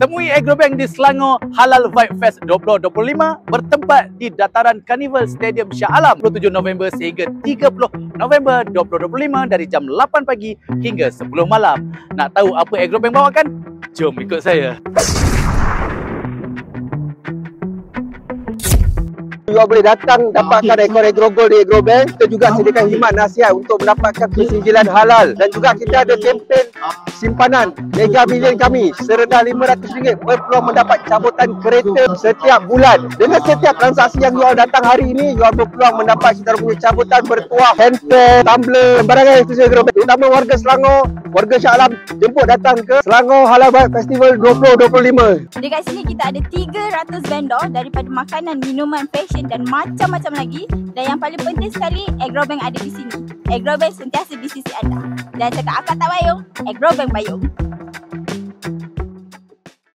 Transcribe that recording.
Temui Agrobank di Selangor Halal Vibe Fest 2025 bertempat di Dataran Carnival Stadium Shah Alam 27 November sehingga 30 November 2025 dari jam 8 pagi hingga 10 malam. Nak tahu apa Agrobank bawakan? Jom ikut saya. You boleh datang dapatkan ekor Agrogol di Agrobank. Kita juga sediakan khidmat nasihat untuk mendapatkan persinjilan halal. Dan juga kita ada kempen simpanan Mega Million kami serendah RM500 berpeluang mendapat cabutan kereta setiap bulan. Dengan setiap transaksi yang you datang hari ini, you berpeluang mendapat kita punya cabutan bertuah, handpan, tumbler, barang yang itu Agrobank. Terutama warga Selangor, warga Shah Alam, jemput datang ke Selangor Halal Vibe Festival 2025. Dekat sini kita ada 300 vendor daripada makanan, minuman, fashion dan macam-macam lagi. Dan yang paling penting sekali, Agrobank ada di sini. Agrobank sentiasa di sisi anda. Dan cakap akak tak bayung, Agrobank bayung.